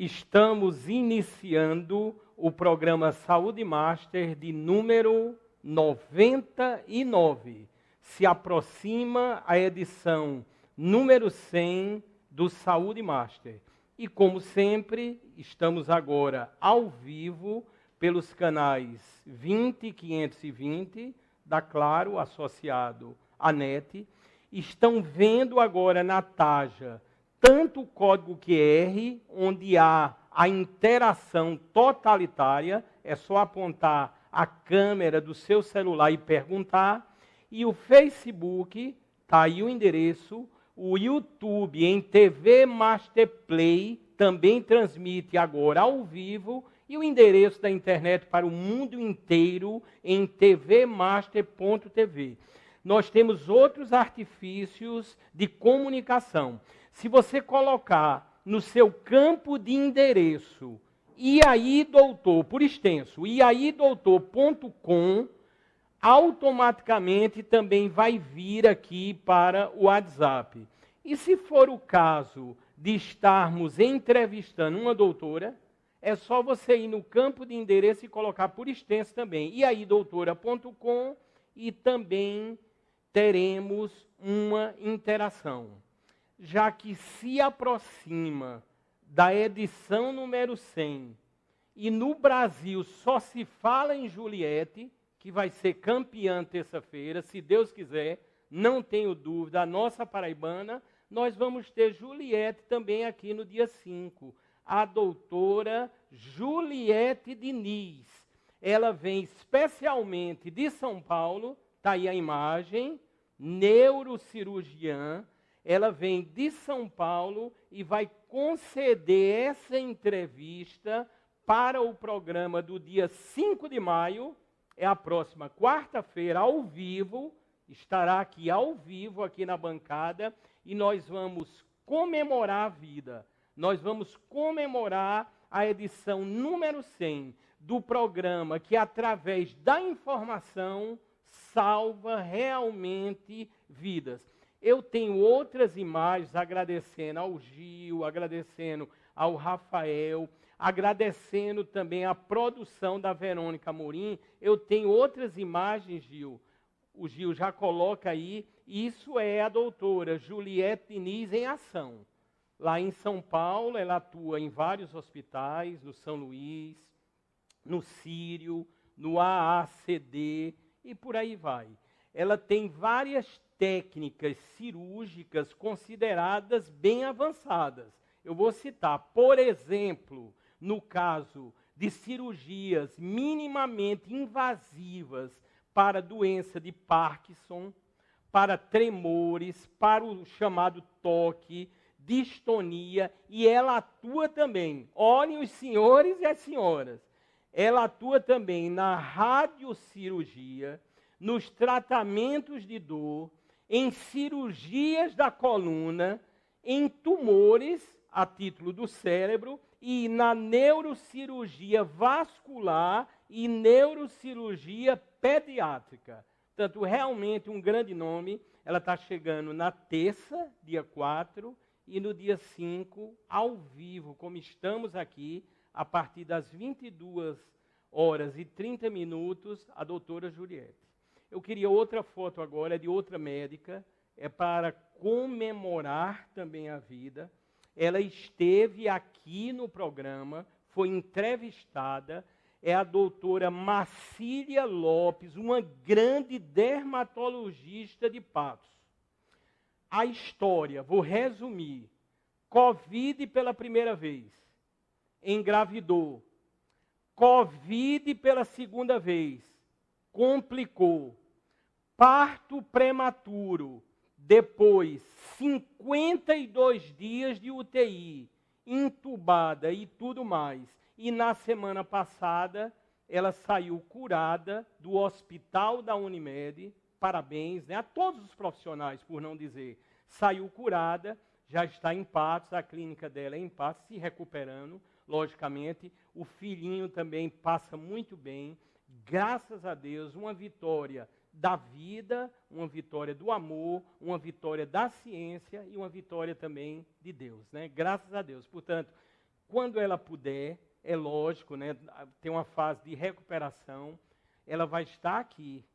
Estamos iniciando o programa Saúde Master de número 99. Se aproxima a edição número 100 do Saúde Master. E como sempre, estamos agora ao vivo pelos canais 20 e 520 da Claro, associado à NET. Estão vendo agora na Taja tanto o código QR, onde há a interação totalitária, é só apontar a câmera do seu celular e perguntar, e o Facebook, está aí o endereço, o YouTube em TV Master Play também transmite agora ao vivo, e o endereço da internet para o mundo inteiro em tvmaster.tv. Nós temos outros artifícios de comunicação. Se você colocar no seu campo de endereço, e aí doutor, por extenso, iaidoutor.com, automaticamente também vai vir aqui para o WhatsApp. E se for o caso de estarmos entrevistando uma doutora, é só você ir no campo de endereço e colocar por extenso também, iaidoutora.com, e também teremos uma interação. Já que se aproxima da edição número 100, e no Brasil só se fala em Juliette, que vai ser campeã terça-feira, se Deus quiser, não tenho dúvida, a nossa paraibana, nós vamos ter Juliette também aqui no dia 5, a doutora Juliette Diniz. Ela vem especialmente de São Paulo, está aí a imagem, neurocirurgiã. Ela vem de São Paulo e vai conceder essa entrevista para o programa do dia 5 de maio, é a próxima quarta-feira, ao vivo, estará aqui ao vivo, aqui na bancada, e nós vamos comemorar a vida. Nós vamos comemorar a edição número 100 do programa que, através da informação, salva realmente vidas. Eu tenho outras imagens agradecendo ao Gil, agradecendo ao Rafael, agradecendo também a produção da Verônica Amorim. Eu tenho outras imagens, Gil. O Gil já coloca aí. Isso é a doutora Juliette Diniz em ação. Lá em São Paulo, ela atua em vários hospitais, no São Luís, no Sírio, no AACD e por aí vai. Ela tem várias técnicas cirúrgicas consideradas bem avançadas. Eu vou citar, por exemplo, no caso de cirurgias minimamente invasivas para doença de Parkinson, para tremores, para o chamado toque, distonia, e ela atua também, olhem os senhores e as senhoras, ela atua também na radiocirurgia, nos tratamentos de dor, em cirurgias da coluna, em tumores a título do cérebro e na neurocirurgia vascular e neurocirurgia pediátrica. Portanto, realmente um grande nome. Ela está chegando na terça, dia 4, e no dia 5, ao vivo, como estamos aqui, a partir das 22h30, a doutora Juliette. Eu queria outra foto agora, é de outra médica, é para comemorar também a vida. Ela esteve aqui no programa, foi entrevistada, é a doutora Marcília Lopes, uma grande dermatologista de Patos. A história, vou resumir, Covid pela primeira vez, engravidou, Covid pela segunda vez, complicou, parto prematuro, depois 52 dias de UTI, entubada e tudo mais. E na semana passada, ela saiu curada do hospital da Unimed, parabéns, né, a todos os profissionais, por não dizer, saiu curada, já está em Patos, a clínica dela é em Patos, se recuperando, logicamente. O filhinho também passa muito bem, graças a Deus, uma vitória da vida, uma vitória do amor, uma vitória da ciência e uma vitória também de Deus, né? Graças a Deus. Portanto, quando ela puder, é lógico, né, tem uma fase de recuperação, ela vai estar aqui.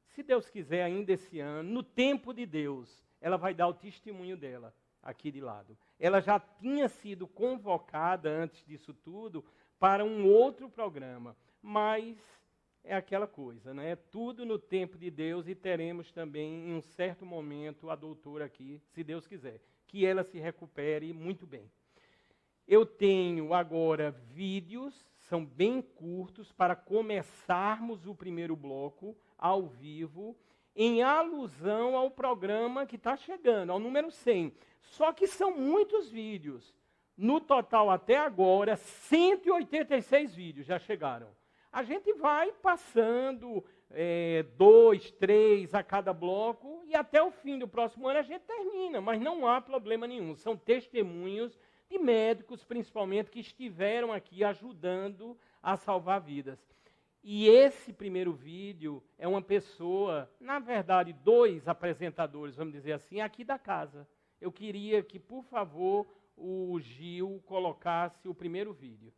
Se Deus quiser, ainda esse ano, no tempo de Deus, ela vai dar o testemunho dela aqui de lado. Ela já tinha sido convocada, antes disso tudo, para um outro programa, mas é aquela coisa, né? Tudo no tempo de Deus, e teremos também, em um certo momento, a doutora aqui, se Deus quiser, que ela se recupere muito bem. Eu tenho agora vídeos, são bem curtos, para começarmos o primeiro bloco ao vivo, em alusão ao programa que está chegando, ao número 100. Só que são muitos vídeos. No total, até agora, 186 vídeos já chegaram. A gente vai passando 2, 3 a cada bloco, e até o fim do próximo ano a gente termina, mas não há problema nenhum. São testemunhos de médicos, principalmente, que estiveram aqui ajudando a salvar vidas. E esse primeiro vídeo é uma pessoa, na verdade, 2 apresentadores, vamos dizer assim, aqui da casa. Eu queria que, por favor, o Gil colocasse o primeiro vídeo.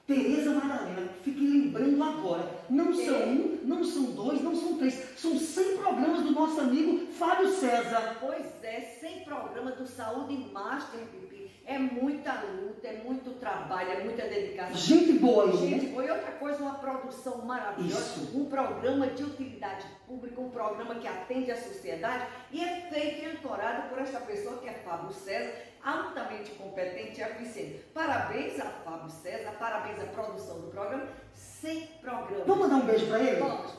Tereza Madalena, fiquei lembrando agora, não são 1, não são 2, não são 3, são 100 programas do nosso amigo Fábio César. Pois é, 100 programas do Saúde Master, Pipi. É muita luta, é muito trabalho, é muita dedicação. Gente boa, hein? Gente boa. E outra coisa, uma produção maravilhosa. Isso. Um programa de utilidade pública, um programa que atende a sociedade e é feito e ancorado por esta pessoa que é Fábio César, altamente competente e eficiente. Parabéns a Fábio César, parabéns à produção do programa. 100 programas. Vamos mandar um beijo pra ele? Vamos.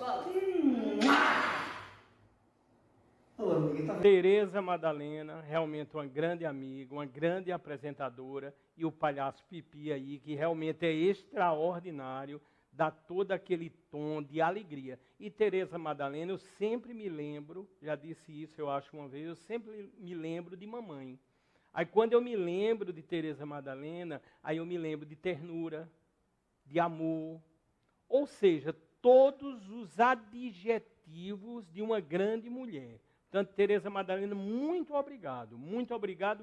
Ô, amiga, tá vendo? Tereza Madalena, realmente uma grande amiga, uma grande apresentadora, e o palhaço Pipi aí, que realmente é extraordinário, dá todo aquele tom de alegria. E Tereza Madalena, eu sempre me lembro, já disse isso eu acho uma vez, eu sempre me lembro de mamãe. Aí quando eu me lembro de Tereza Madalena, aí eu me lembro de ternura, de amor, ou seja, todos os adjetivos de uma grande mulher. Portanto, Tereza Madalena, muito obrigado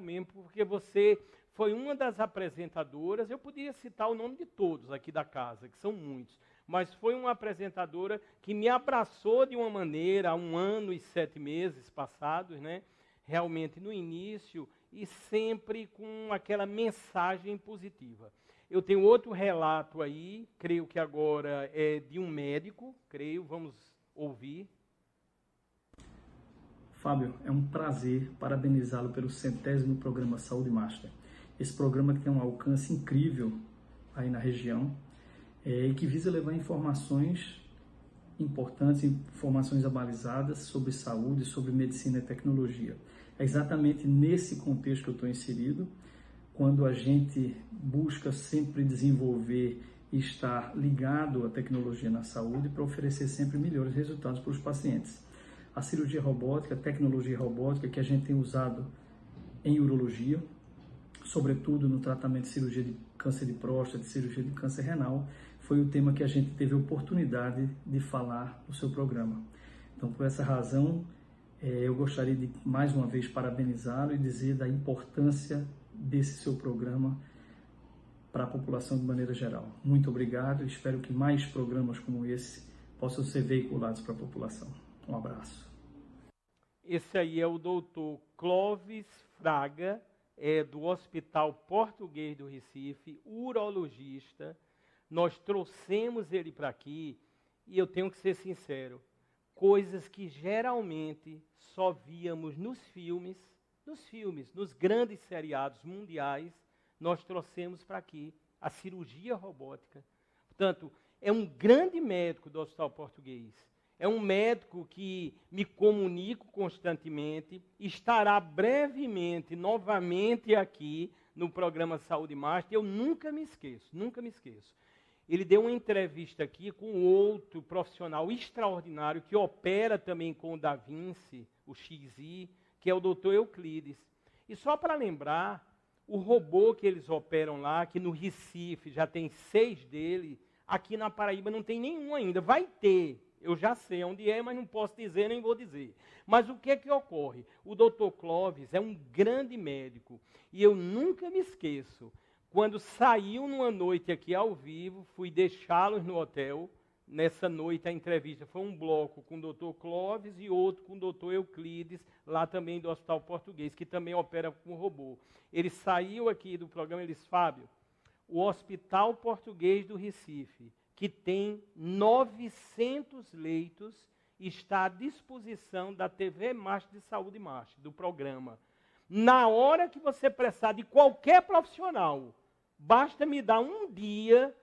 mesmo, porque você foi uma das apresentadoras, eu podia citar o nome de todos aqui da casa, que são muitos, mas foi uma apresentadora que me abraçou de uma maneira há 1 ano e 7 meses passados, né? Realmente no início, e sempre com aquela mensagem positiva. Eu tenho outro relato aí, creio que agora é de um médico, vamos ouvir. Fábio, é um prazer parabenizá-lo pelo 100º programa Saúde Master. Esse programa que tem um alcance incrível aí na região e que visa levar informações importantes, informações abalizadas sobre saúde, sobre medicina e tecnologia. É exatamente nesse contexto que eu estou inserido, quando a gente busca sempre desenvolver e estar ligado à tecnologia na saúde para oferecer sempre melhores resultados para os pacientes. A cirurgia robótica, a tecnologia robótica que a gente tem usado em urologia, sobretudo no tratamento de cirurgia de câncer de próstata, de cirurgia de câncer renal, foi o tema que a gente teve a oportunidade de falar no seu programa. Então, por essa razão, eu gostaria de, mais uma vez, parabenizá-lo e dizer da importância desse seu programa para a população de maneira geral. Muito obrigado, espero que mais programas como esse possam ser veiculados para a população. Um abraço. Esse aí é o doutor Clóvis Fraga, do Hospital Português do Recife, urologista. Nós trouxemos ele para aqui, e eu tenho que ser sincero, coisas que geralmente só víamos nos filmes, nos grandes seriados mundiais, nós trouxemos para aqui a cirurgia robótica. Portanto, é um grande médico do Hospital Português. É um médico que me comunico constantemente, estará brevemente, novamente aqui no programa Saúde Master. Eu nunca me esqueço. Ele deu uma entrevista aqui com outro profissional extraordinário que opera também com o Da Vinci, o XI, que é o doutor Euclides. E só para lembrar, o robô que eles operam lá, que no Recife já tem 6 dele, aqui na Paraíba não tem nenhum ainda. Vai ter. Eu já sei onde é, mas não posso dizer, nem vou dizer. Mas o que é que ocorre? O doutor Clóvis é um grande médico. E eu nunca me esqueço, quando saiu numa noite aqui ao vivo, fui deixá-los no hotel. Nessa noite a entrevista foi um bloco com o doutor Clóvis e outro com o doutor Euclides, lá também do Hospital Português, que também opera com robô. Ele saiu aqui do programa e disse, Fábio, o Hospital Português do Recife, que tem 900 leitos, está à disposição da TV Master de Saúde Master, do programa. Na hora que você precisar de qualquer profissional, basta me dar um dia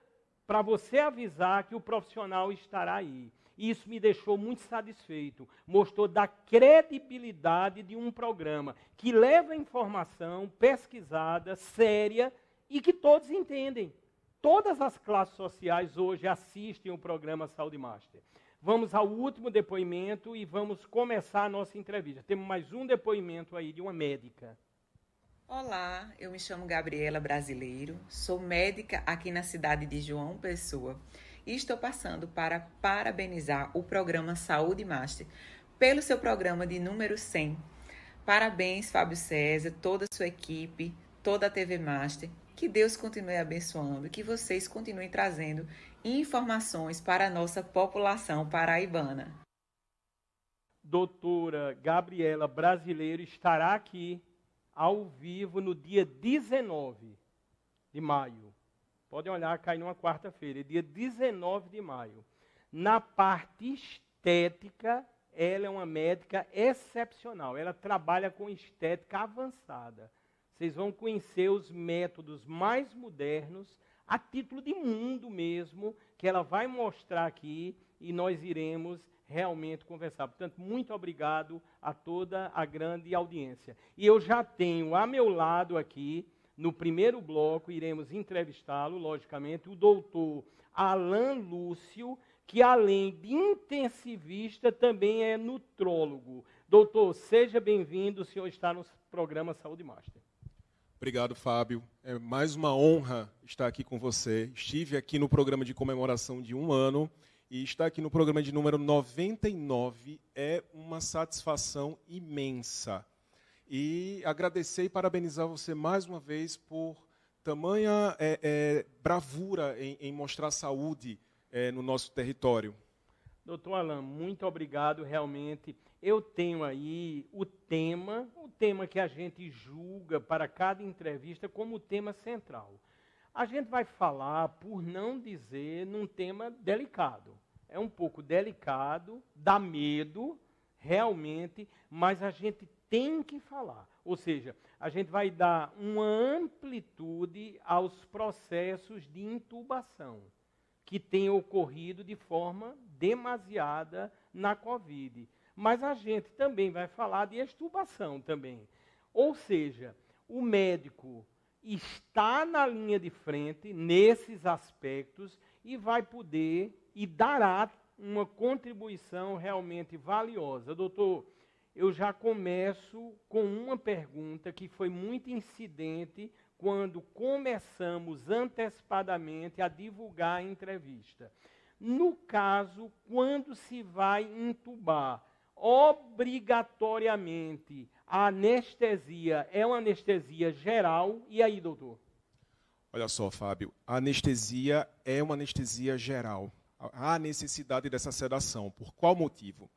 para você avisar que o profissional estará aí. Isso me deixou muito satisfeito. Mostrou da credibilidade de um programa que leva informação pesquisada, séria e que todos entendem. Todas as classes sociais hoje assistem o programa Saúde Master. Vamos ao último depoimento e vamos começar a nossa entrevista. Temos mais um depoimento aí de uma médica. Olá, eu me chamo Gabriela Brasileiro, sou médica aqui na cidade de João Pessoa e estou passando para parabenizar o programa Saúde Master pelo seu programa de número 100. Parabéns, Fábio César, toda a sua equipe, toda a TV Master. Que Deus continue abençoando e que vocês continuem trazendo informações para a nossa população paraibana. Doutora Gabriela Brasileiro estará aqui ao vivo no dia 19 de maio. Podem olhar, cai numa quarta-feira, dia 19 de maio. Na parte estética, ela é uma médica excepcional. Ela trabalha com estética avançada. Vocês vão conhecer os métodos mais modernos, a título de mundo mesmo, que ela vai mostrar aqui e nós iremos realmente conversar. Portanto, muito obrigado a toda a grande audiência. E eu já tenho a meu lado aqui, no primeiro bloco, iremos entrevistá-lo, logicamente, o doutor Alan Lúcio, que além de intensivista, também é nutrólogo. Doutor, seja bem-vindo, o senhor está no programa Saúde Master. Obrigado, Fábio. É mais uma honra estar aqui com você. Estive aqui no programa de comemoração de 1 ano e estar aqui no programa de número 99 é uma satisfação imensa. E agradecer e parabenizar você mais uma vez por tamanha bravura em mostrar saúde no nosso território. Doutor Alan, muito obrigado, realmente. Eu tenho aí o tema que a gente julga para cada entrevista como o tema central. A gente vai falar, por não dizer, num tema delicado. É um pouco delicado, dá medo, realmente, mas a gente tem que falar. Ou seja, a gente vai dar uma amplitude aos processos de intubação que têm ocorrido de forma demasiada na Covid. Mas a gente também vai falar de extubação também. Ou seja, o médico está na linha de frente nesses aspectos e vai poder e dará uma contribuição realmente valiosa. Doutor, eu já começo com uma pergunta que foi muito incidente quando começamos antecipadamente a divulgar a entrevista. No caso, quando se vai intubar, obrigatoriamente, a anestesia é uma anestesia geral. E aí, doutor? Olha só, Fábio, a anestesia é uma anestesia geral. Há necessidade dessa sedação. Por qual motivo?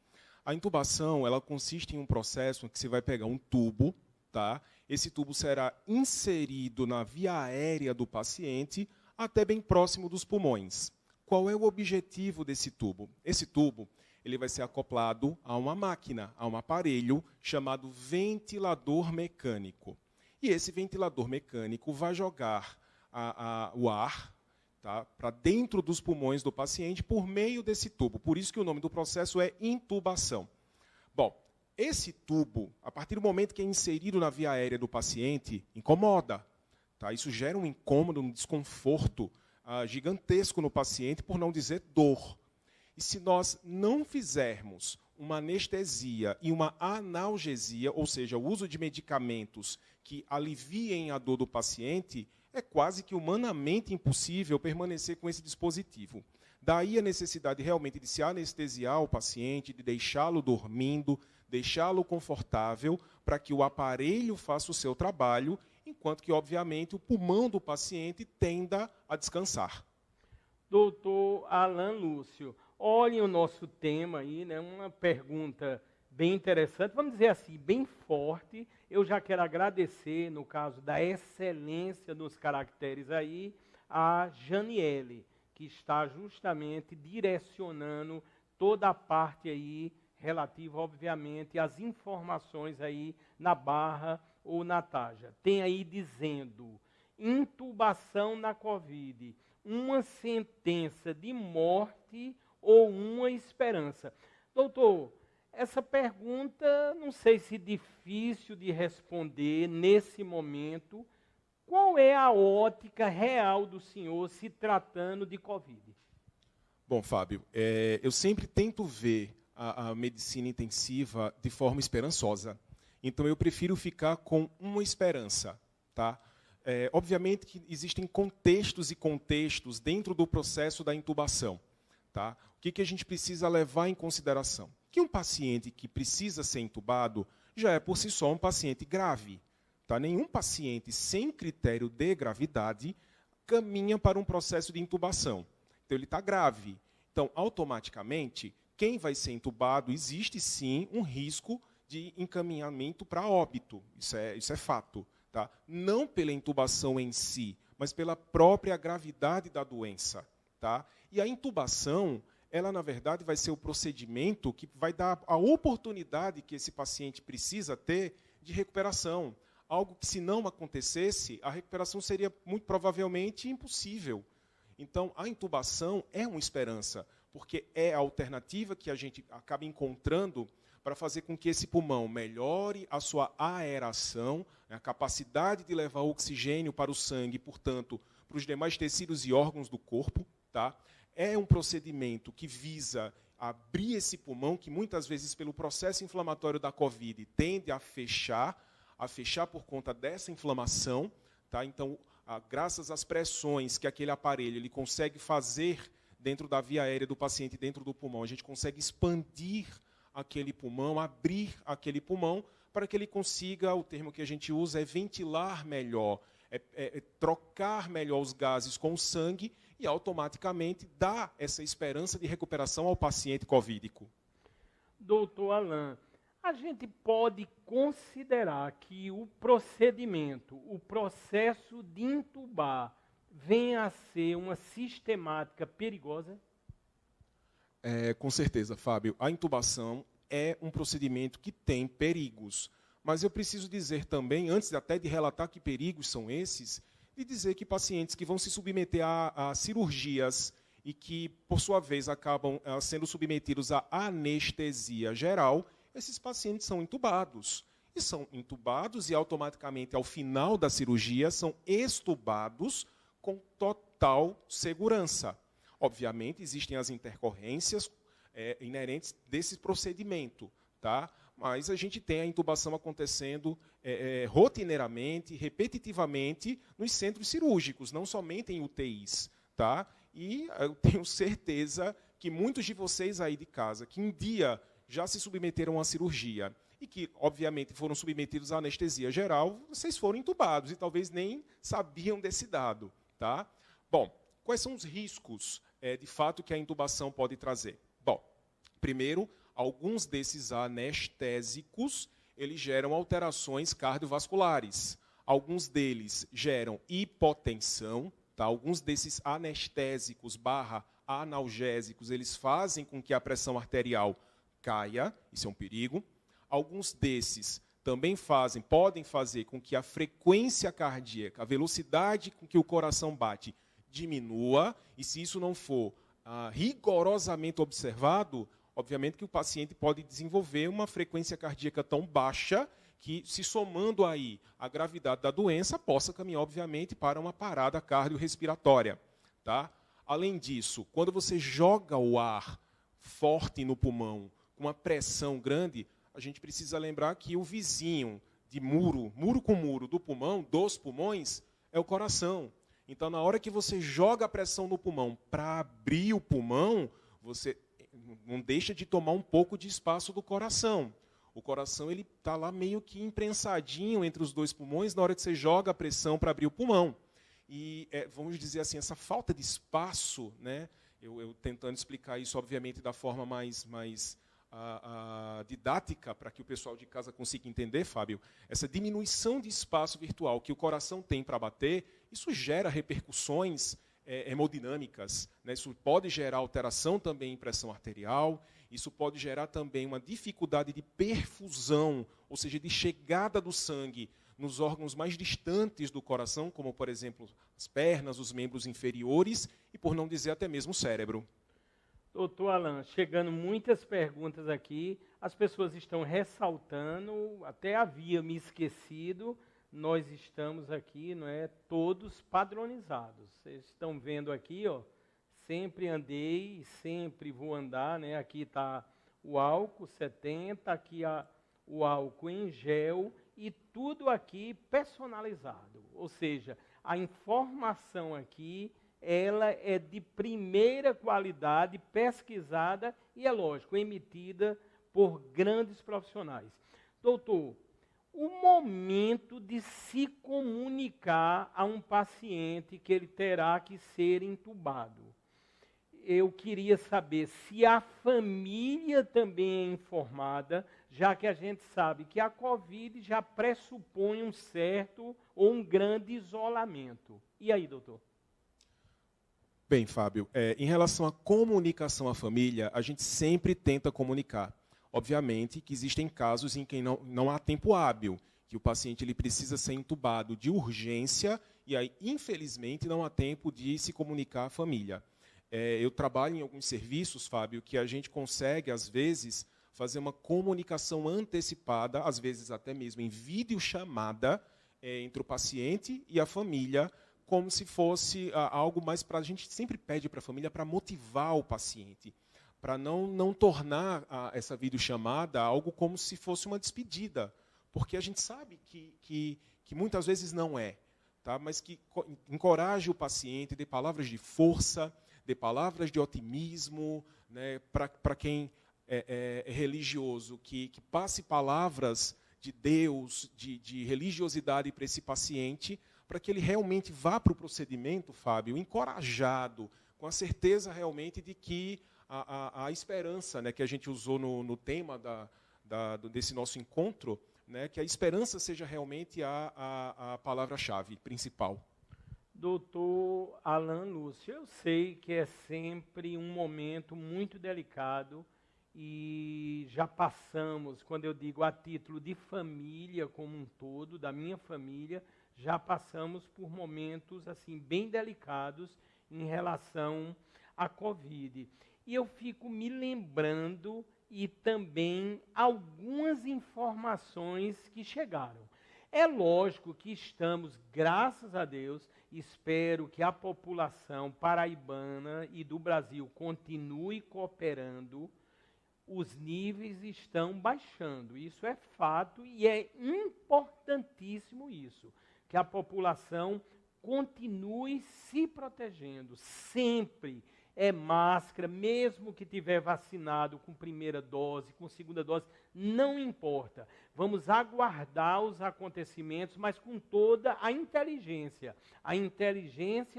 A intubação, ela consiste em um processo em que você vai pegar um tubo, tá? Esse tubo será inserido na via aérea do paciente até bem próximo dos pulmões. Qual é o objetivo desse tubo? Esse tubo ele vai ser acoplado a uma máquina, a um aparelho chamado ventilador mecânico. E esse ventilador mecânico vai jogar o ar, tá, para dentro dos pulmões do paciente por meio desse tubo. Por isso que o nome do processo é intubação. Bom, esse tubo, a partir do momento que é inserido na via aérea do paciente, incomoda. Tá? Isso gera um incômodo, um desconforto gigantesco no paciente, por não dizer dor. E se nós não fizermos uma anestesia e uma analgesia, ou seja, o uso de medicamentos que aliviem a dor do paciente, é quase que humanamente impossível permanecer com esse dispositivo. Daí a necessidade realmente de se anestesiar o paciente, de deixá-lo dormindo, deixá-lo confortável, para que o aparelho faça o seu trabalho, enquanto que, obviamente, o pulmão do paciente tenda a descansar. Doutor Alan Lúcio, olhem o nosso tema aí, né? Uma pergunta bem interessante, vamos dizer assim, bem forte. Eu já quero agradecer, no caso da excelência nos caracteres aí, a Janiele, que está justamente direcionando toda a parte aí relativa, obviamente, às informações aí na barra ou na taja. Tem aí dizendo, intubação na Covid, uma sentença de morte ou uma esperança. Doutor, essa pergunta, não sei se difícil de responder nesse momento. Qual é a ótica real do senhor se tratando de Covid? Bom, Fábio, eu sempre tento ver a medicina intensiva de forma esperançosa. Então, eu prefiro ficar com uma esperança. Tá? Obviamente que existem contextos e contextos dentro do processo da intubação. Tá? O que a gente precisa levar em consideração? Que um paciente que precisa ser intubado já é, por si só, um paciente grave. Tá? Nenhum paciente sem critério de gravidade caminha para um processo de intubação. Então, ele está grave. Então, automaticamente, quem vai ser intubado, existe sim um risco de encaminhamento para óbito. Isso é fato. Tá? Não pela intubação em si, mas pela própria gravidade da doença. Tá? E a intubação, ela, na verdade, vai ser o procedimento que vai dar a oportunidade que esse paciente precisa ter de recuperação. Algo que, se não acontecesse, a recuperação seria, muito provavelmente, impossível. Então, a intubação é uma esperança, porque é a alternativa que a gente acaba encontrando para fazer com que esse pulmão melhore a sua aeração, a capacidade de levar oxigênio para o sangue, portanto, para os demais tecidos e órgãos do corpo. Tá? É um procedimento que visa abrir esse pulmão, que muitas vezes, pelo processo inflamatório da Covid, tende a fechar por conta dessa inflamação. Tá? Então, graças às pressões que aquele aparelho ele consegue fazer dentro da via aérea do paciente, dentro do pulmão, a gente consegue expandir aquele pulmão, abrir aquele pulmão, para que ele consiga, o termo que a gente usa é ventilar melhor, trocar melhor os gases com o sangue e automaticamente dar essa esperança de recuperação ao paciente covídico. Doutor Alan, a gente pode considerar que o procedimento, o processo de intubar, venha a ser uma sistemática perigosa? Com certeza, Fábio. A intubação é um procedimento que tem perigos. Mas eu preciso dizer também, antes até de relatar que perigos são esses, de dizer que pacientes que vão se submeter a cirurgias e que, por sua vez, acabam sendo submetidos à anestesia geral, esses pacientes são intubados. E são intubados e, automaticamente, ao final da cirurgia, são extubados com total segurança. Obviamente, existem as intercorrências inerentes desse procedimento, tá? Mas a gente tem a intubação acontecendo rotineiramente, repetitivamente, nos centros cirúrgicos, não somente em UTIs. Tá? E eu tenho certeza que muitos de vocês aí de casa, que um dia já se submeteram à cirurgia e que, obviamente, foram submetidos à anestesia geral, vocês foram intubados e talvez nem sabiam desse dado. Tá? Bom, quais são os riscos, de fato, que a intubação pode trazer? Bom, primeiro, alguns desses anestésicos, eles geram alterações cardiovasculares. Alguns deles geram hipotensão. Tá? Alguns desses anestésicos / analgésicos, eles fazem com que a pressão arterial caia. Isso é um perigo. Alguns desses também podem fazer com que a frequência cardíaca, a velocidade com que o coração bate, diminua. E se isso não for rigorosamente observado, obviamente que o paciente pode desenvolver uma frequência cardíaca tão baixa que, se somando aí a gravidade da doença, possa caminhar, obviamente, para uma parada cardiorrespiratória. Tá? Além disso, quando você joga o ar forte no pulmão, com uma pressão grande, a gente precisa lembrar que o vizinho de muro com muro do pulmão, dos pulmões, é o coração. Então, na hora que você joga a pressão no pulmão para abrir o pulmão, você não deixa de tomar um pouco de espaço do coração. O coração ele está lá meio que imprensadinho entre os dois pulmões na hora que você joga a pressão para abrir o pulmão. E, vamos dizer assim, essa falta de espaço, né, eu tentando explicar isso, obviamente, da forma mais didática, para que o pessoal de casa consiga entender, Fábio, essa diminuição de espaço virtual que o coração tem para bater, isso gera repercussões hemodinâmicas, né? Isso pode gerar alteração também em pressão arterial, isso pode gerar também uma dificuldade de perfusão, ou seja, de chegada do sangue nos órgãos mais distantes do coração, como, por exemplo, as pernas, os membros inferiores e, por não dizer, até mesmo o cérebro. Doutor Alan, chegando muitas perguntas aqui, as pessoas estão ressaltando, até havia me esquecido, nós estamos aqui, não é, todos padronizados. Vocês estão vendo aqui, ó, sempre andei, sempre vou andar, né? Aqui está o álcool 70, aqui o álcool em gel e tudo aqui personalizado. Ou seja, a informação aqui, ela é de primeira qualidade, pesquisada e, é lógico, emitida por grandes profissionais. Doutor, o momento de se comunicar a um paciente que ele terá que ser entubado. Eu queria saber se a família também é informada, já que a gente sabe que a Covid já pressupõe um certo ou um grande isolamento. E aí, doutor? Bem, Fábio, em relação à comunicação à família, a gente sempre tenta comunicar. Obviamente que existem casos em que não há tempo hábil, que o paciente ele precisa ser entubado de urgência e aí, infelizmente, não há tempo de se comunicar à família. Eu trabalho em alguns serviços, Fábio, que a gente consegue, às vezes, fazer uma comunicação antecipada, às vezes até mesmo em videochamada, entre o paciente e a família, como se fosse algo mais para... A gente sempre pede para a família para motivar o paciente, para não tornar essa videochamada algo como se fosse uma despedida, porque a gente sabe que muitas vezes não é, tá? Mas que encoraje o paciente, dê palavras de força, dê palavras de otimismo, né, para quem é religioso, que passe palavras de Deus, de religiosidade para esse paciente, para que ele realmente vá para o procedimento, Fábio, encorajado, com a certeza realmente de que a esperança, né, que a gente usou no tema desse nosso encontro, né, que a esperança seja realmente a palavra-chave principal. Doutor Alan Lúcio, eu sei que é sempre um momento muito delicado e já passamos, quando eu digo a título de família como um todo, da minha família, já passamos por momentos assim bem delicados em relação à Covid. E eu fico me lembrando e também algumas informações que chegaram. É lógico que estamos, graças a Deus, espero que a população paraibana e do Brasil continue cooperando. Os níveis estão baixando, isso é fato e é importantíssimo isso, que a população continue se protegendo, sempre é máscara, mesmo que tiver vacinado com primeira dose, com segunda dose, não importa. Vamos aguardar os acontecimentos, mas com toda a inteligência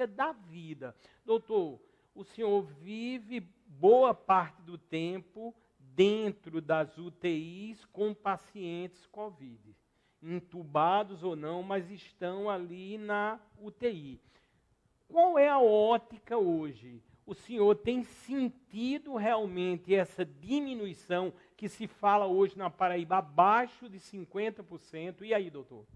da vida. Doutor, o senhor vive boa parte do tempo dentro das UTIs com pacientes Covid, entubados ou não, mas estão ali na UTI. Qual é a ótica hoje? O senhor tem sentido realmente essa diminuição que se fala hoje na Paraíba abaixo de 50%? E aí, doutor?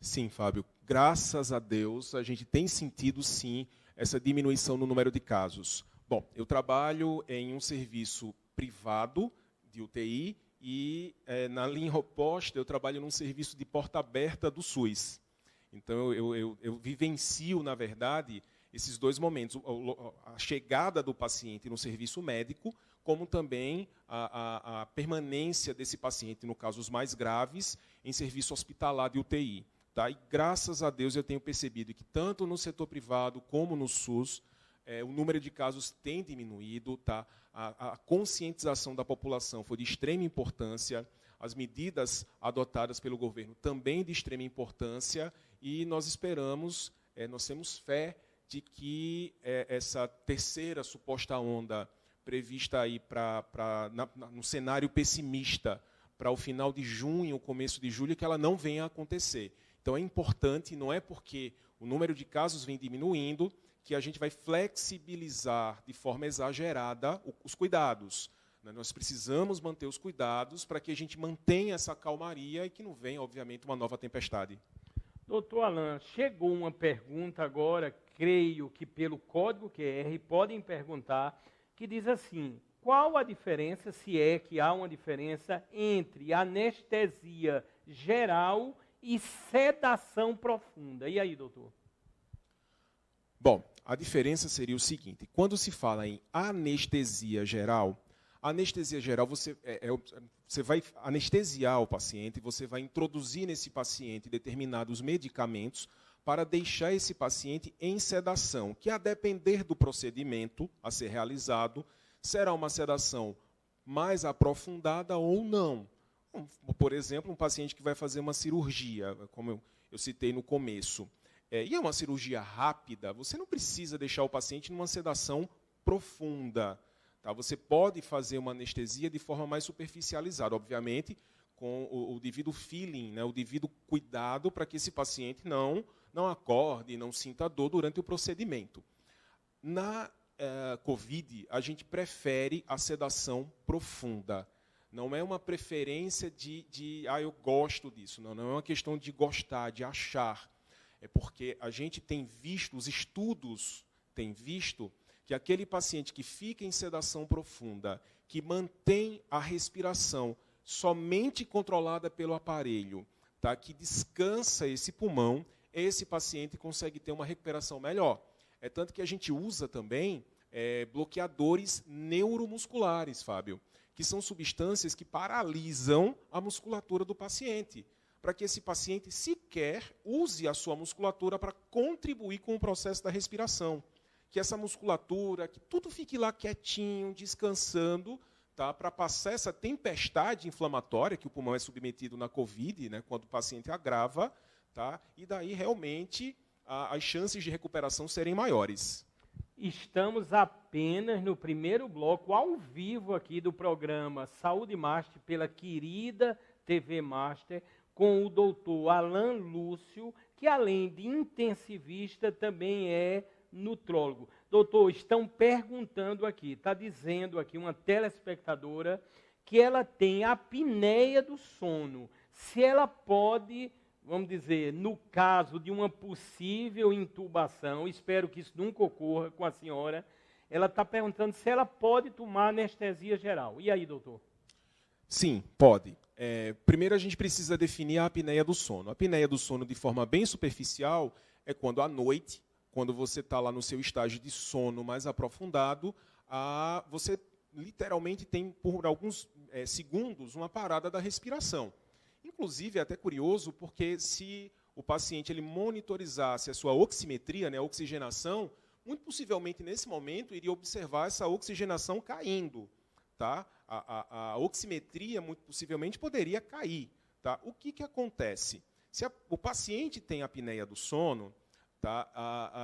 Sim, Fábio. Graças a Deus, a gente tem sentido, sim, essa diminuição no número de casos. Bom, eu trabalho em um serviço privado de UTI e, na linha oposta, eu trabalho num serviço de porta aberta do SUS. Então, eu vivencio, na verdade, esses dois momentos, a chegada do paciente no serviço médico, como também a permanência desse paciente, no caso os mais graves, em serviço hospitalar de UTI. Tá? E graças a Deus eu tenho percebido que tanto no setor privado como no SUS, o número de casos tem diminuído, tá? A conscientização da população foi de extrema importância, as medidas adotadas pelo governo também de extrema importância, e nós esperamos, nós temos fé de que essa terceira suposta onda prevista aí no cenário pessimista para o final de junho, começo de julho, que ela não venha a acontecer. Então é importante, não é porque o número de casos vem diminuindo, que a gente vai flexibilizar de forma exagerada os cuidados. Nós precisamos manter os cuidados para que a gente mantenha essa calmaria e que não venha, obviamente, uma nova tempestade. Doutor Alain, chegou uma pergunta agora, creio que pelo código QR, podem perguntar, que diz assim: qual a diferença, se é que há uma diferença, entre anestesia geral e sedação profunda? E aí, doutor? Bom, a diferença seria o seguinte: quando se fala em anestesia geral, você vai anestesiar o paciente, você vai introduzir nesse paciente determinados medicamentos para deixar esse paciente em sedação, que a depender do procedimento a ser realizado, será uma sedação mais aprofundada ou não. Por exemplo, um paciente que vai fazer uma cirurgia, como eu citei no começo, e é uma cirurgia rápida, você não precisa deixar o paciente numa sedação profunda. Tá? Você pode fazer uma anestesia de forma mais superficializada, obviamente, com o devido feeling, né, o devido cuidado para que esse paciente não acorde, não sinta dor durante o procedimento. Na COVID, a gente prefere a sedação profunda. Não é uma preferência eu gosto disso. Não é uma questão de gostar, de achar. É porque a gente tem visto, os estudos têm visto, que aquele paciente que fica em sedação profunda, que mantém a respiração somente controlada pelo aparelho, tá, que descansa esse pulmão, esse paciente consegue ter uma recuperação melhor. É tanto que a gente usa também bloqueadores neuromusculares, Fábio, que são substâncias que paralisam a musculatura do paciente, para que esse paciente sequer use a sua musculatura para contribuir com o processo da respiração. Que essa musculatura, que tudo fique lá quietinho, descansando, tá, para passar essa tempestade inflamatória que o pulmão é submetido na COVID, né, quando o paciente agrava, tá, e daí realmente as chances de recuperação serem maiores. Estamos apenas no primeiro bloco, ao vivo aqui do programa Saúde Master, pela querida TV Master, com o doutor Alain Lúcio, que além de intensivista, também é nutrólogo. Doutor, estão perguntando aqui, está dizendo aqui uma telespectadora que ela tem apneia do sono. Se ela pode, vamos dizer, no caso de uma possível intubação, espero que isso nunca ocorra com a senhora, ela está perguntando se ela pode tomar anestesia geral. E aí, doutor? Sim, pode. Primeiro a gente precisa definir a apneia do sono. A apneia do sono, de forma bem superficial, é quando à noite, quando você está lá no seu estágio de sono mais aprofundado, você literalmente tem, por alguns segundos, uma parada da respiração. Inclusive, é até curioso, porque se o paciente ele monitorizasse a sua oximetria, né, a oxigenação, muito possivelmente, nesse momento, iria observar essa oxigenação caindo. Tá? A oximetria, muito possivelmente, poderia cair. Tá? O que acontece? Se o paciente tem apneia do sono, tá,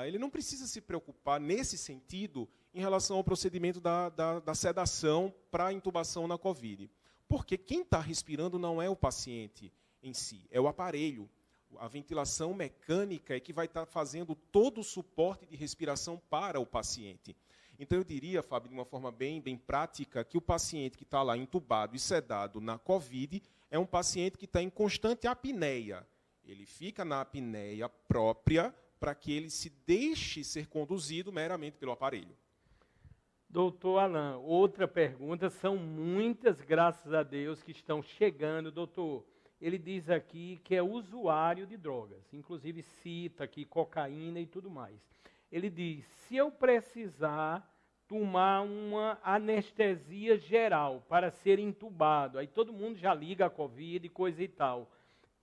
ele não precisa se preocupar, nesse sentido, em relação ao procedimento da sedação para a intubação na COVID. Porque quem está respirando não é o paciente em si, é o aparelho. A ventilação mecânica é que vai estar fazendo todo o suporte de respiração para o paciente. Então, eu diria, Fábio, de uma forma bem prática, que o paciente que está lá entubado e sedado na COVID é um paciente que está em constante apneia. Ele fica na apneia própria para que ele se deixe ser conduzido meramente pelo aparelho. Doutor Alain, outra pergunta, são muitas, graças a Deus, que estão chegando. Doutor, ele diz aqui que é usuário de drogas, inclusive cita aqui cocaína e tudo mais. Ele diz, se eu precisar tomar uma anestesia geral para ser entubado, aí todo mundo já liga a COVID e coisa e tal,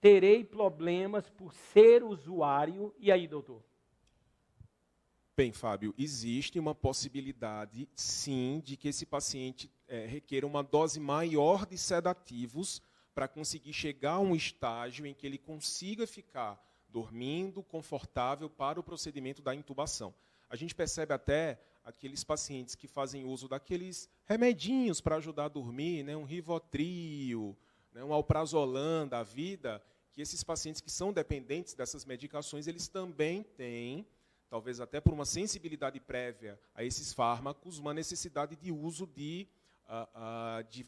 terei problemas por ser usuário. E aí, doutor? Bem, Fábio, existe uma possibilidade, sim, de que esse paciente requeira uma dose maior de sedativos para conseguir chegar a um estágio em que ele consiga ficar dormindo, confortável para o procedimento da intubação. A gente percebe até aqueles pacientes que fazem uso daqueles remedinhos para ajudar a dormir, né, um Rivotril, né, um Alprazolam da vida, que esses pacientes que são dependentes dessas medicações, eles também têm, talvez até por uma sensibilidade prévia a esses fármacos, uma necessidade de uso de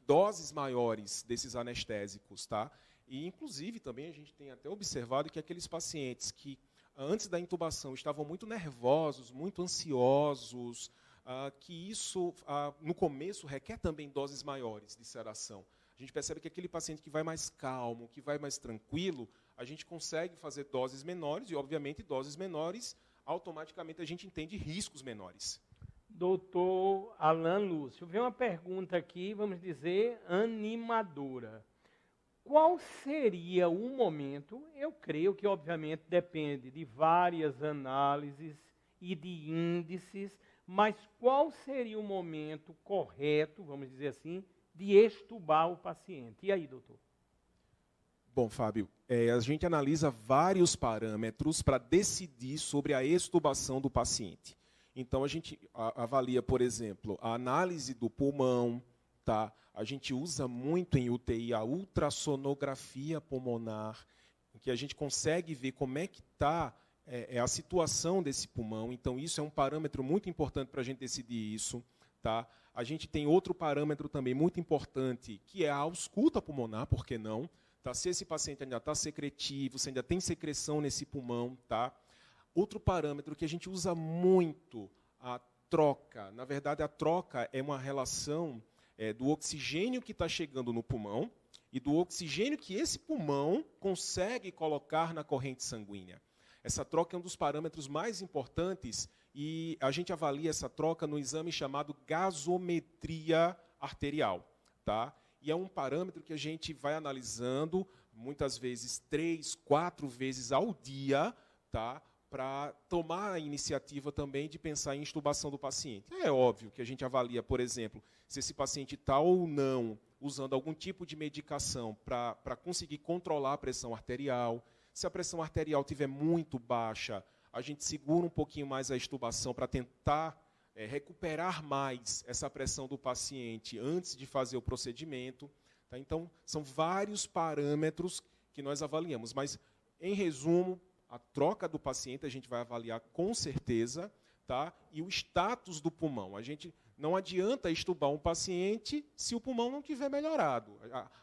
doses maiores desses anestésicos. Tá? E, inclusive, também a gente tem até observado que aqueles pacientes que, antes da intubação, estavam muito nervosos, muito ansiosos, que isso, no começo, requer também doses maiores de sedação. A gente percebe que aquele paciente que vai mais calmo, que vai mais tranquilo, a gente consegue fazer doses menores e, obviamente, doses menores, automaticamente a gente entende riscos menores. Doutor Alan Lúcio, vem uma pergunta aqui, vamos dizer, animadora. Qual seria o momento, eu creio que obviamente depende de várias análises e de índices, mas qual seria o momento correto, vamos dizer assim, de extubar o paciente? E aí, doutor? Bom, Fábio, a gente analisa vários parâmetros para decidir sobre a extubação do paciente. Então, a gente avalia, por exemplo, a análise do pulmão, tá? A gente usa muito em UTI a ultrassonografia pulmonar, em que a gente consegue ver como é que está a situação desse pulmão. Então, isso é um parâmetro muito importante para a gente decidir isso. Tá? A gente tem outro parâmetro também muito importante, que é a ausculta pulmonar, por que não? Tá? Se esse paciente ainda está secretivo, se ainda tem secreção nesse pulmão. Tá? Outro parâmetro que a gente usa muito, a troca. Na verdade, a troca é uma relação do oxigênio que está chegando no pulmão e do oxigênio que esse pulmão consegue colocar na corrente sanguínea. Essa troca é um dos parâmetros mais importantes e a gente avalia essa troca no exame chamado gasometria arterial. Tá? E é um parâmetro que a gente vai analisando, muitas vezes 3, 4 vezes ao dia, tá? Para tomar a iniciativa também de pensar em intubação do paciente. É óbvio que a gente avalia, por exemplo, se esse paciente está ou não usando algum tipo de medicação para conseguir controlar a pressão arterial. Se a pressão arterial estiver muito baixa, a gente segura um pouquinho mais a extubação para tentar recuperar mais essa pressão do paciente antes de fazer o procedimento. Tá? Então, são vários parâmetros que nós avaliamos. Mas, em resumo, a troca do paciente a gente vai avaliar com certeza, tá? E o status do pulmão. A gente não adianta extubar um paciente se o pulmão não tiver melhorado.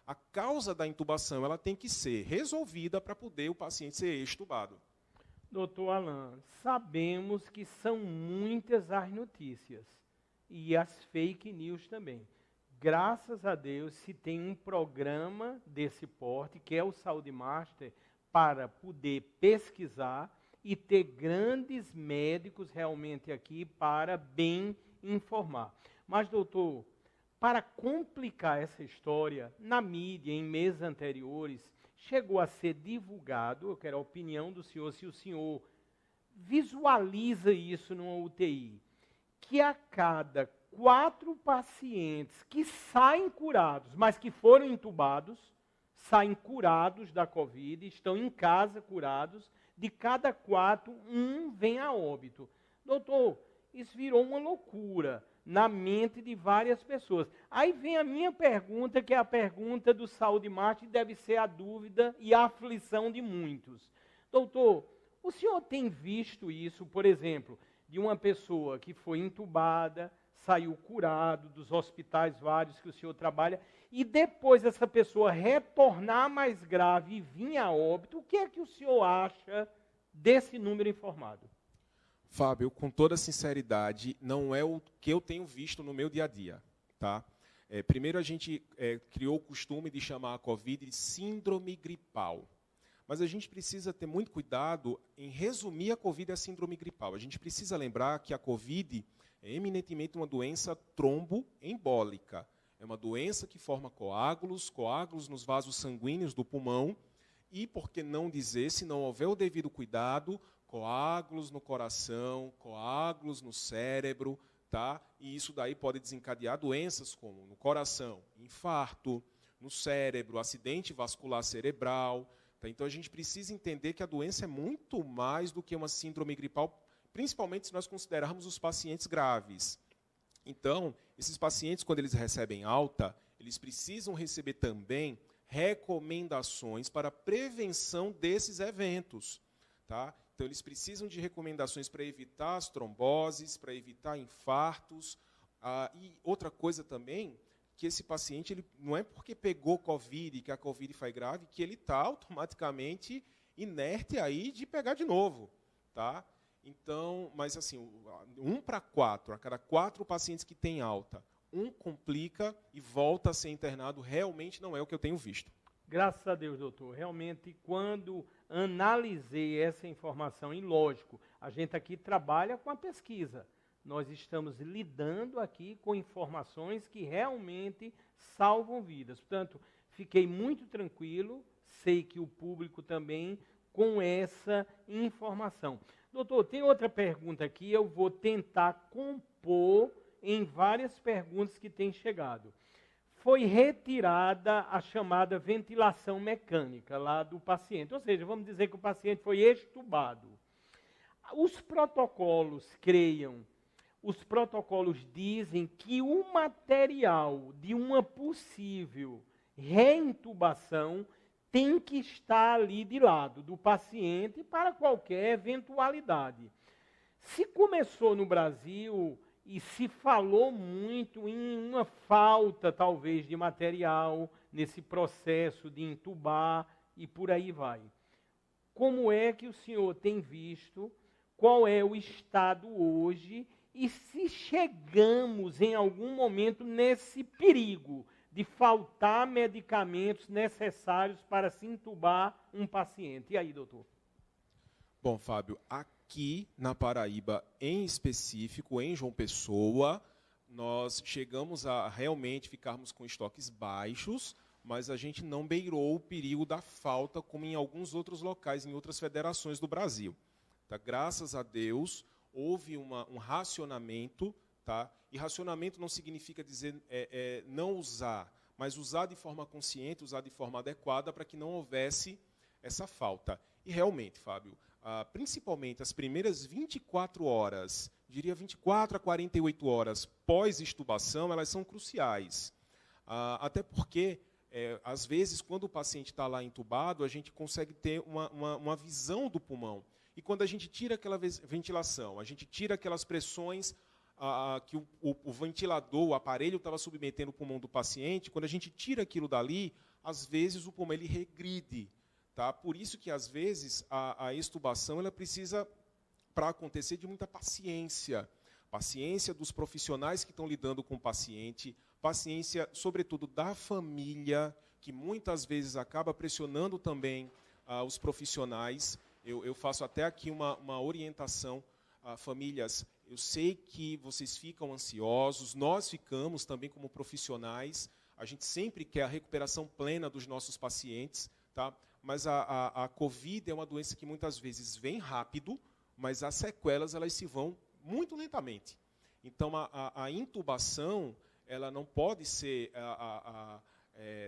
A causa da intubação ela tem que ser resolvida para poder o paciente ser extubado. Doutor Alan, sabemos que são muitas as notícias e as fake news também. Graças a Deus se tem um programa desse porte, que é o Saúde Master, para poder pesquisar e ter grandes médicos realmente aqui para bem informar. Mas, doutor, para complicar essa história, na mídia, em meses anteriores, chegou a ser divulgado, eu quero a opinião do senhor, se o senhor visualiza isso numa UTI, que a cada 4 pacientes que saem curados, mas que foram intubados, saem curados da Covid, estão em casa curados, de cada 4, 1 vem a óbito. Doutor, isso virou uma loucura na mente de várias pessoas. Aí vem a minha pergunta, que é a pergunta do Saúde Master, e deve ser a dúvida e a aflição de muitos. Doutor, o senhor tem visto isso, por exemplo, de uma pessoa que foi intubada, saiu curado dos hospitais vários que o senhor trabalha, e depois essa pessoa retornar mais grave e vir a óbito, o que é que o senhor acha desse número informado? Fábio, com toda sinceridade, não é o que eu tenho visto no meu dia a dia. Tá? Primeiro, a gente criou o costume de chamar a Covid de síndrome gripal. Mas a gente precisa ter muito cuidado em resumir a Covid a síndrome gripal. A gente precisa lembrar que a Covid é eminentemente uma doença tromboembólica. É uma doença que forma coágulos nos vasos sanguíneos do pulmão, e, por que não dizer, se não houver o devido cuidado, coágulos no coração, coágulos no cérebro, tá? E isso daí pode desencadear doenças como no coração, infarto, no cérebro, acidente vascular cerebral. Tá? Então, a gente precisa entender que a doença é muito mais do que uma síndrome gripal, principalmente se nós considerarmos os pacientes graves. Então, esses pacientes, quando eles recebem alta, eles precisam receber também recomendações para a prevenção desses eventos. Tá? Então, eles precisam de recomendações para evitar as tromboses, para evitar infartos. E outra coisa também, que esse paciente, ele, não é porque pegou Covid, que a Covid foi grave, que ele está automaticamente inerte aí de pegar de novo. Tá? Então, mas assim, 1 para 4, a cada 4 pacientes que têm alta, 1 complica e volta a ser internado, realmente não é o que eu tenho visto. Graças a Deus, doutor. Realmente, quando analisei essa informação, e lógico, a gente aqui trabalha com a pesquisa. Nós estamos lidando aqui com informações que realmente salvam vidas. Portanto, fiquei muito tranquilo, sei que o público também com essa informação. Doutor, tem outra pergunta aqui, eu vou tentar compor em várias perguntas que têm chegado. Foi retirada a chamada ventilação mecânica lá do paciente, ou seja, vamos dizer que o paciente foi extubado. Os protocolos, creiam, os protocolos dizem que o material de uma possível reintubação tem que estar ali de lado do paciente para qualquer eventualidade. Se começou no Brasil e se falou muito em uma falta, talvez, de material nesse processo de intubar e por aí vai. Como é que o senhor tem visto? Qual é o estado hoje? E se chegamos em algum momento nesse perigo de faltar medicamentos necessários para se intubar um paciente? E aí, doutor? Bom, Fábio, aqui na Paraíba, em específico, em João Pessoa, nós chegamos a realmente ficarmos com estoques baixos, mas a gente não beirou o perigo da falta, como em alguns outros locais, em outras federações do Brasil. Tá? Graças a Deus, houve um racionamento, tá? E racionamento não significa dizer não usar, mas usar de forma consciente, usar de forma adequada para que não houvesse essa falta. E realmente, Fábio, principalmente as primeiras 24 horas, diria 24 a 48 horas pós-extubação, elas são cruciais. Até porque, às vezes, quando o paciente está lá entubado, a gente consegue ter uma visão do pulmão. E quando a gente tira aquela ventilação, a gente tira aquelas pressões que o ventilador, o aparelho estava submetendo o pulmão do paciente, quando a gente tira aquilo dali, às vezes o pulmão ele regride. Tá? Por isso que, às vezes, a extubação ela precisa, para acontecer, de muita paciência. Paciência dos profissionais que estão lidando com o paciente, paciência, sobretudo, da família, que muitas vezes acaba pressionando também os profissionais. Eu faço até aqui uma orientação a famílias. Eu sei que vocês ficam ansiosos, nós ficamos também como profissionais. A gente sempre quer a recuperação plena dos nossos pacientes, tá? Mas a COVID é uma doença que muitas vezes vem rápido, mas as sequelas elas se vão muito lentamente. Então, a intubação, ela não pode ser,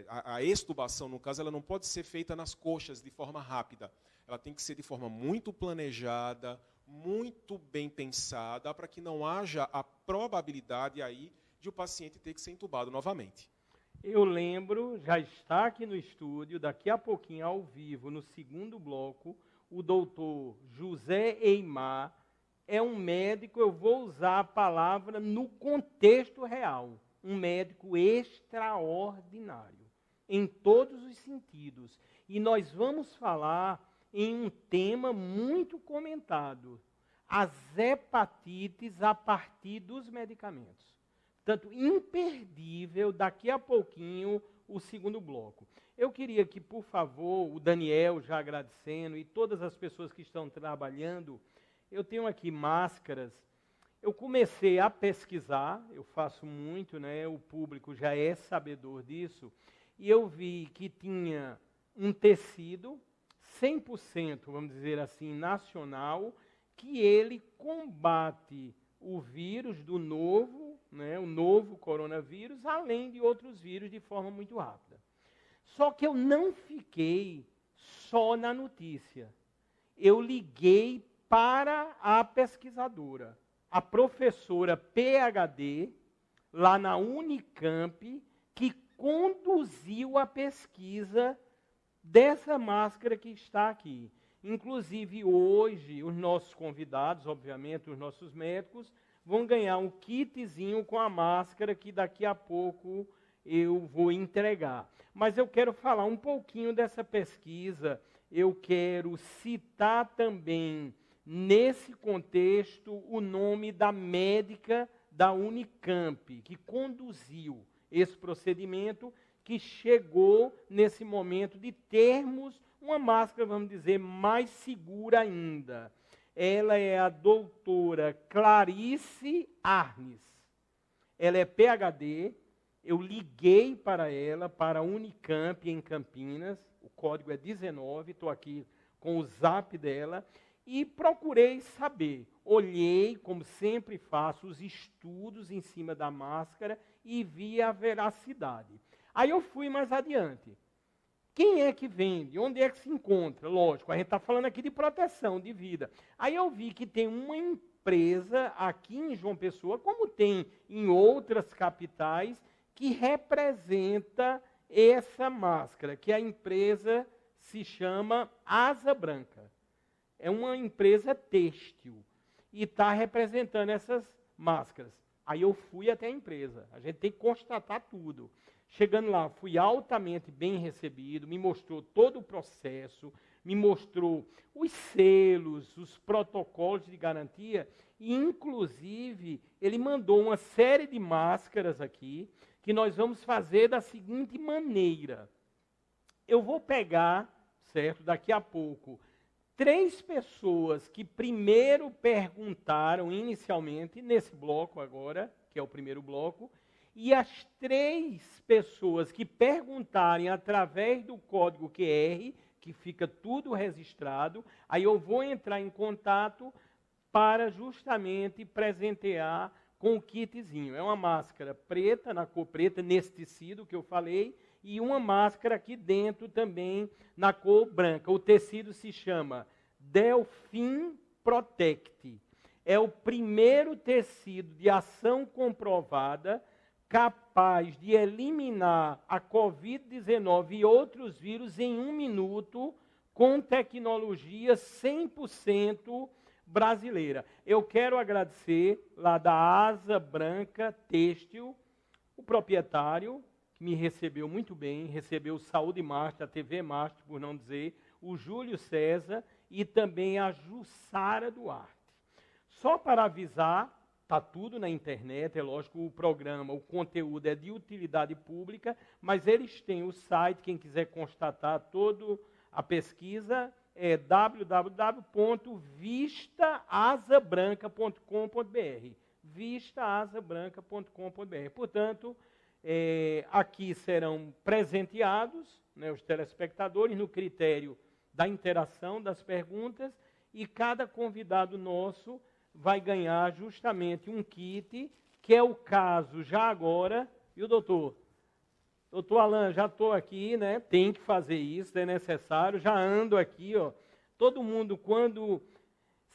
a extubação, no caso, ela não pode ser feita nas coxas de forma rápida. Ela tem que ser de forma muito planejada, muito bem pensada, para que não haja a probabilidade aí de o paciente ter que ser intubado novamente. Eu lembro, já está aqui no estúdio, daqui a pouquinho, ao vivo, no segundo bloco, o doutor José Eimar é um médico, eu vou usar a palavra no contexto real, um médico extraordinário, em todos os sentidos. E nós vamos falar em um tema muito comentado, as hepatites a partir dos medicamentos. Portanto, imperdível, daqui a pouquinho, o segundo bloco. Eu queria que, por favor, o Daniel, já agradecendo, e todas as pessoas que estão trabalhando, eu tenho aqui máscaras. Eu comecei a pesquisar, eu faço muito, né? O público já é sabedor disso, e eu vi que tinha um tecido 100%, vamos dizer assim, nacional, que ele combate o vírus do novo, né, o novo coronavírus, além de outros vírus, de forma muito rápida. Só que eu não fiquei só na notícia. Eu liguei para a pesquisadora, a professora PhD, lá na Unicamp, que conduziu a pesquisa dessa máscara que está aqui. Inclusive, hoje, os nossos convidados, obviamente, os nossos médicos, vão ganhar um kitzinho com a máscara que daqui a pouco eu vou entregar. Mas eu quero falar um pouquinho dessa pesquisa, eu quero citar também, nesse contexto, o nome da médica da Unicamp, que conduziu esse procedimento, que chegou nesse momento de termos uma máscara, vamos dizer, mais segura ainda. Ela é a doutora Clarice Arnes. Ela é PhD, eu liguei para ela, para a Unicamp em Campinas, o código é 19, estou aqui com o zap dela, e procurei saber. Olhei, como sempre faço, os estudos em cima da máscara e vi a veracidade. Aí eu fui mais adiante. Quem é que vende? Onde é que se encontra? Lógico, a gente está falando aqui de proteção de vida. Aí eu vi que tem uma empresa aqui em João Pessoa, como tem em outras capitais, que representa essa máscara, que a empresa se chama Asa Branca. É uma empresa têxtil e está representando essas máscaras. Aí eu fui até a empresa. A gente tem que constatar tudo. Chegando lá, fui altamente bem recebido, me mostrou todo o processo, me mostrou os selos, os protocolos de garantia, e inclusive ele mandou uma série de máscaras aqui, que nós vamos fazer da seguinte maneira. Eu vou pegar, certo, daqui a pouco, 3 pessoas que primeiro perguntaram inicialmente, nesse bloco agora, que é o primeiro bloco, e as 3 pessoas que perguntarem através do código QR, que fica tudo registrado, aí eu vou entrar em contato para justamente presentear com o kitzinho. É uma máscara preta, na cor preta, nesse tecido que eu falei, e uma máscara aqui dentro também na cor branca. O tecido se chama Delfin Protect. É o primeiro tecido de ação comprovada capaz de eliminar a Covid-19 e outros vírus em 1 minuto com tecnologia 100% brasileira. Eu quero agradecer lá da Asa Branca Têxtil, o proprietário, que me recebeu muito bem, recebeu o Saúde Master, a TV Master, por não dizer, o Júlio César e também a Jussara Duarte. Só para avisar, está tudo na internet, é lógico, o programa, o conteúdo é de utilidade pública, mas eles têm o site, quem quiser constatar toda a pesquisa, é www.vistaasabranca.com.br, vistaasabranca.com.br. Portanto, aqui serão presenteados, né, os telespectadores no critério da interação, das perguntas, e cada convidado nosso vai ganhar justamente um kit, que é o caso já agora, e o doutor Alain, já estou aqui, né? Tem que fazer isso, é necessário, já ando aqui, ó. Todo mundo, quando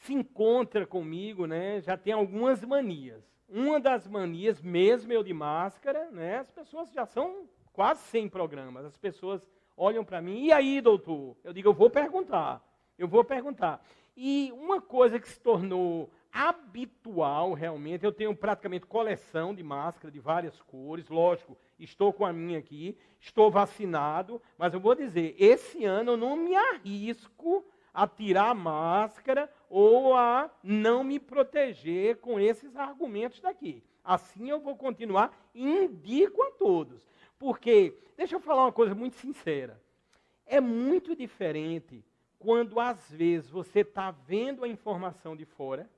se encontra comigo, né, já tem algumas manias. Uma das manias, mesmo eu de máscara, né, as pessoas já são quase 100 programas, as pessoas olham para mim, e aí, doutor? Eu digo, eu vou perguntar. E uma coisa que se tornou habitual, realmente, eu tenho praticamente coleção de máscara de várias cores, lógico, estou com a minha aqui, estou vacinado, mas eu vou dizer, esse ano eu não me arrisco a tirar a máscara ou a não me proteger com esses argumentos daqui. Assim eu vou continuar e indico a todos. Porque, deixa eu falar uma coisa muito sincera, é muito diferente quando às vezes você está vendo a informação de fora,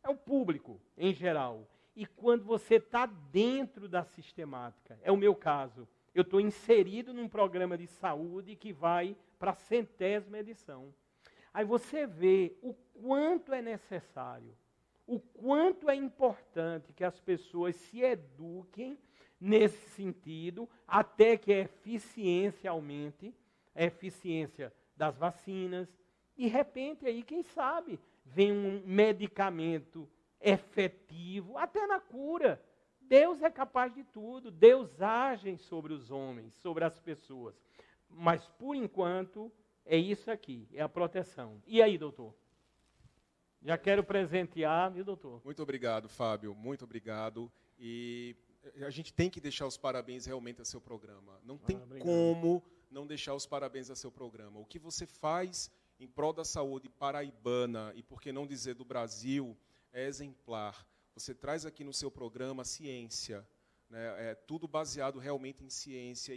é o público em geral, e quando você está dentro da sistemática, é o meu caso, eu estou inserido num programa de saúde que vai para a 100ª edição. Aí você vê o quanto é necessário, o quanto é importante que as pessoas se eduquem nesse sentido, até que a eficiência aumente, a eficiência das vacinas. De repente, aí, quem sabe, vem um medicamento efetivo, até na cura. Deus é capaz de tudo, Deus age sobre os homens, sobre as pessoas. Mas, por enquanto, é isso aqui, é a proteção. E aí, doutor? Já quero presentear, viu, doutor? Muito obrigado, Fábio, muito obrigado. E a gente tem que deixar os parabéns realmente a seu programa. Não tem como não deixar os parabéns a seu programa. O que você faz em prol da saúde paraibana, e por que não dizer do Brasil, é exemplar. Você traz aqui no seu programa ciência, né? É tudo baseado realmente em ciência.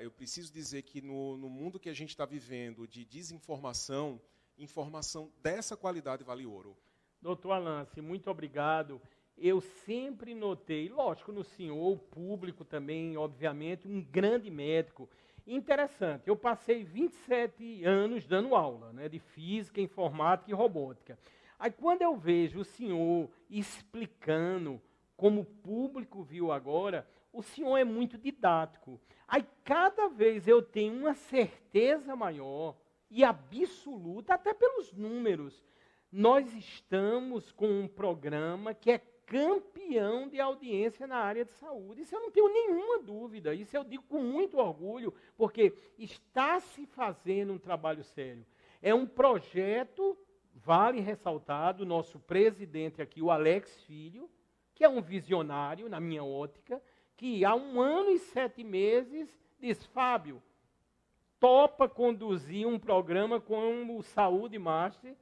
Eu preciso dizer que no mundo que a gente está vivendo de desinformação, informação dessa qualidade vale ouro. Doutor Alance, muito obrigado. Eu sempre notei, lógico, no senhor, o público também, obviamente, um grande médico. Interessante, eu passei 27 anos dando aula, né, de física, informática e robótica. Aí quando eu vejo o senhor explicando, como o público viu agora, o senhor é muito didático. Aí cada vez eu tenho uma certeza maior e absoluta, até pelos números. Nós estamos com um programa que é campeão de audiência na área de saúde. Isso eu não tenho nenhuma dúvida. Isso eu digo com muito orgulho, porque está se fazendo um trabalho sério. É um projeto, vale ressaltar, do nosso presidente aqui, o Alex Filho, que é um visionário, na minha ótica, que há 1 ano e 7 meses diz, Fábio, topa conduzir um programa como o Saúde Master.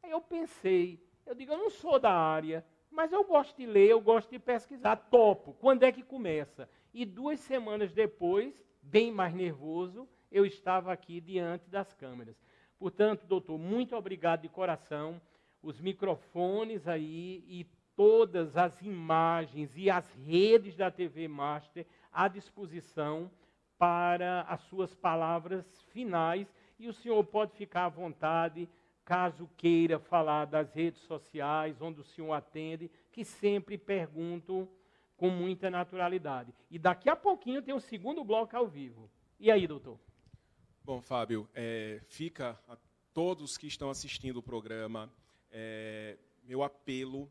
Aí eu pensei, eu digo, eu não sou da área, mas eu gosto de ler, eu gosto de pesquisar, topo. Quando é que começa? E 2 semanas depois, bem mais nervoso, eu estava aqui diante das câmeras. Portanto, doutor, muito obrigado de coração. Os microfones aí e todas as imagens e as redes da TV Master à disposição para as suas palavras finais. E o senhor pode ficar à vontade, caso queira falar das redes sociais, onde o senhor atende, que sempre perguntam com muita naturalidade. E daqui a pouquinho tem o segundo bloco ao vivo. E aí, doutor? Bom, Fábio, fica a todos que estão assistindo o programa meu apelo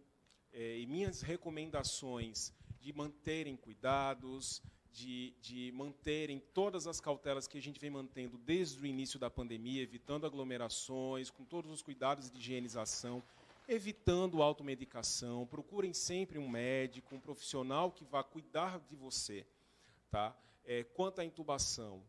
e minhas recomendações de manterem cuidados, de manterem todas as cautelas que a gente vem mantendo desde o início da pandemia, evitando aglomerações, com todos os cuidados de higienização, evitando automedicação. Procurem sempre um médico, um profissional que vá cuidar de você. Tá? Quanto à intubação,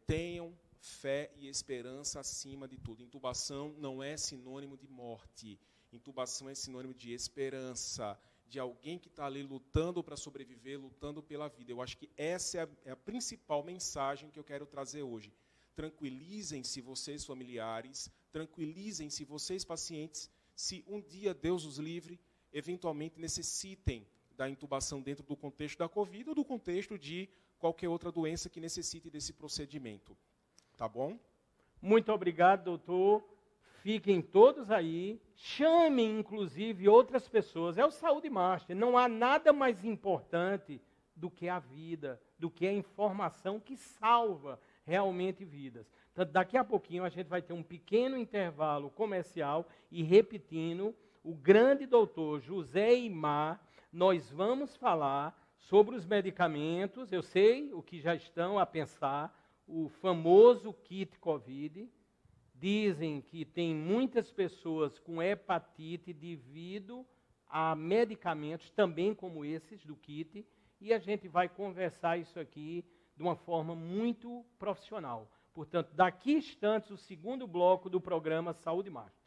tenham fé e esperança acima de tudo. Intubação não é sinônimo de morte. Intubação é sinônimo de esperança, de alguém que está ali lutando para sobreviver, lutando pela vida. Eu acho que essa é a principal mensagem que eu quero trazer hoje. Tranquilizem-se vocês familiares, tranquilizem-se vocês pacientes, se um dia Deus os livre, eventualmente necessitem da intubação dentro do contexto da Covid ou do contexto de qualquer outra doença que necessite desse procedimento. Tá bom? Muito obrigado, doutor. Fiquem todos aí, chamem inclusive outras pessoas. É o Saúde Master, não há nada mais importante do que a vida, do que a informação que salva realmente vidas. Então, daqui a pouquinho a gente vai ter um pequeno intervalo comercial e repetindo, o grande doutor José Imar, nós vamos falar sobre os medicamentos, eu sei o que já estão a pensar, o famoso kit Covid. Dizem que tem muitas pessoas com hepatite devido a medicamentos, também como esses do kit, e a gente vai conversar isso aqui de uma forma muito profissional. Portanto, daqui a instantes, o segundo bloco do programa Saúde Master.